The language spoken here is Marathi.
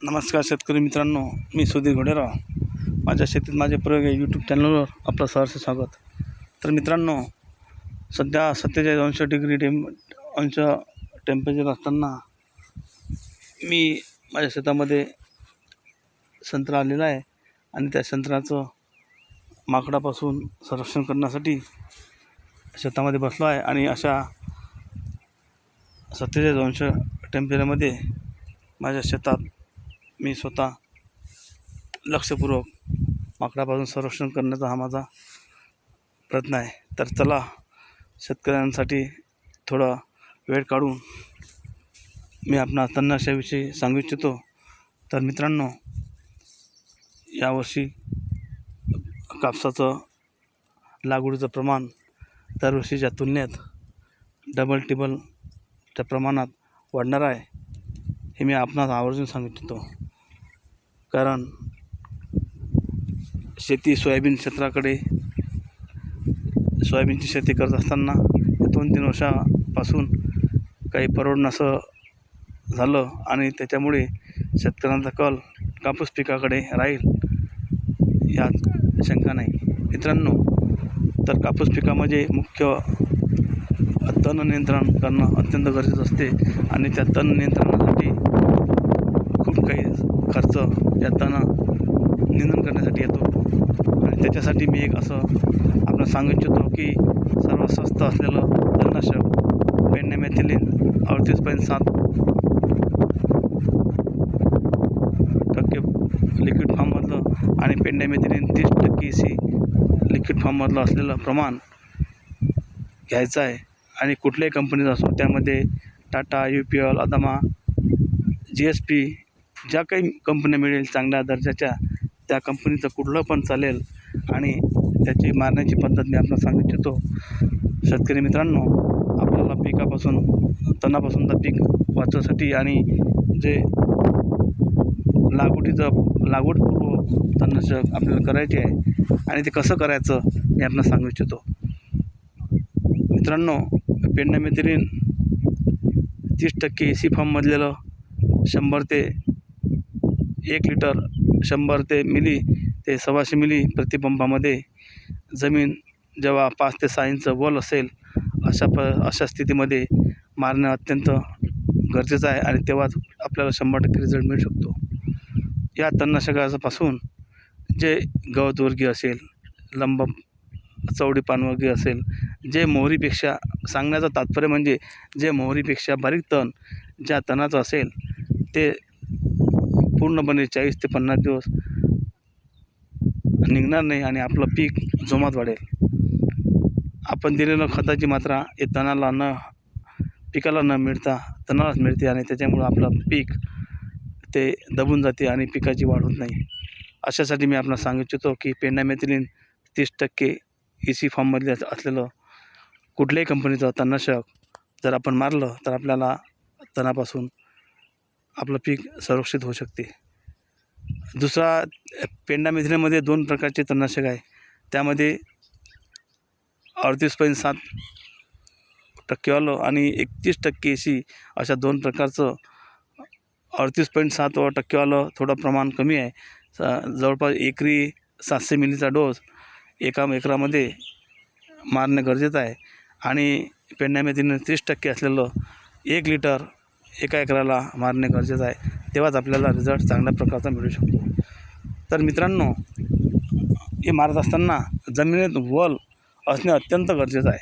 नमस्कार शेतकरी मित्रांनो, मी सुधीर घोडेराव. माझ्या शेतीत माझे प्रयोग या यूट्यूब चॅनलवर आपलं सहर्ष स्वागत. तर मित्रांनो, सध्या 47°अंश टेम्परेचर असताना मी माझ्या शेतामध्ये संत्रा आलेला आहे आणि त्या संत्र्याचं माकडापासून संरक्षण करण्यासाठी शेतामध्ये बसलो आहे. आणि अशा 47° टेम्परेचरमध्ये माझ्या शेतात मी स्वतः लक्षपूर्वक माकडापासून संरक्षण करण्याचा हा माझा प्रयत्न आहे. तर चला, शेतकऱ्यांसाठी थोडा वेळ काढून मी आपणा तणनाशकाविषयी सांगू इच्छितो. तर मित्रांनो, यावर्षी कापसाचं लागवडीचं प्रमाण दरवर्षीच्या तुलनेत टिबलच्या प्रमाणात वाढणार आहे, हे मी आपणास आवर्जून सांगू इच्छितो. कारण शेती सोयाबीन क्षेत्राकडे सोयाबीनची शेती करत असताना 2-3 वर्षापासून काही परवडणं झालं आणि त्याच्यामुळे शेतकऱ्यांचा कल कापूस पिकाकडे राहील यात शंका नाही. मित्रांनो, तर कापूस पिकामध्ये मुख्य तण नियंत्रण करणं अत्यंत गरजेचं असते आणि त्या तण नियंत्रणासाठी खूप काही खर्च या तण नियंत्रण करण्यासाठी येतो. आणि त्याच्यासाठी मी एक असं आपल्याला सांगू इच्छितो की सर्वात स्वस्त असलेलं तणनाशक पेंडामेथिलीन 38.7% लिक्विड फॉर्ममधलं आणि पेंडामेथिलीन 30% लिक्विड फॉर्ममधलं असलेलं प्रमाण घ्यायचं आहे. आणि कुठल्याही कंपनीचा असो, त्यामध्ये टाटा, UPL, अदामा, GSP, ज्या काही कंपन्या मिळेल चांगल्या दर्जाच्या, त्या कंपनीचं कुठलं पण चालेल. आणि त्याची मारण्याची पद्धत मी आपल्याला सांगू इच्छितो. शेतकरी मित्रांनो, आपल्याला पिकापासून तणापासून पीक वाचवण्यासाठी आणि जे लागवडपूर्व तणनाशक आपल्याला करायचे आहे आणि ते कसं करायचं मी आपल्याला सांगू इच्छितो. मित्रांनो, पेंडामेथिलीन 30% AC फॉर्ममधलेलं 100 ते 1 लिटर 100 मिली ते 125 मिली प्रतिपंपामध्ये जमीन जेव्हा 5 ते 6 इंच वल असेल अशा स्थितीमध्ये मारणं अत्यंत गरजेचं आहे आणि तेव्हाच आपल्याला 100% रिझल्ट मिळू शकतो. या तणनाशकापासून जे गवतवर्गीय असेल, चवडी पानवर्गीय असेल, जे मोहरीपेक्षा, सांगण्याचं तात्पर्य म्हणजे जे मोहरीपेक्षा बारीक तण ज्या तणाचं असेल ते पूर्णपणे 40 ते 50 दिवस निघणार नाही आणि आपलं पीक जोमात वाढेल. आपण दिलेलं खताची मात्रा हे पिकाला न मिळता तणालाच मिळते आणि त्याच्यामुळं आपलं पीक ते दबून जाते आणि पिकाची वाढ होत नाही. अशासाठी मी आपल्याला सांगू इच्छितो की पेंडामेथिलीन 30% AC फॉर्ममधले असलेलं कुठल्याही कंपनीचं तणनाशक जर आपण मारलं तर आपल्याला तणापासून आपलं पीक संरक्षित होऊ शकते. दुसरा, पेंडामेथिलीनमध्ये 2 प्रकारचे तणनाशक आहे. त्यामध्ये 38.7% वालं आणि 31% AC अशा 2 प्रकारचं. 38.7% वालं थोडं प्रमाण कमी आहे. जवळपास एकरी 700 मिलीचा डोस एका एकरामध्ये मारणे गरजेचं आहे. आणि पेंडामेथिलीन 30% असलेलं 1 लिटर एका एकराला मारणे गरजेचं आहे. तेव्हाच आपल्याला रिझल्ट चांगल्या प्रकारचा मिळू शकतो. तर मित्रांनो, हे मारत असताना जमिनीत वल असणे अत्यंत गरजेचं आहे.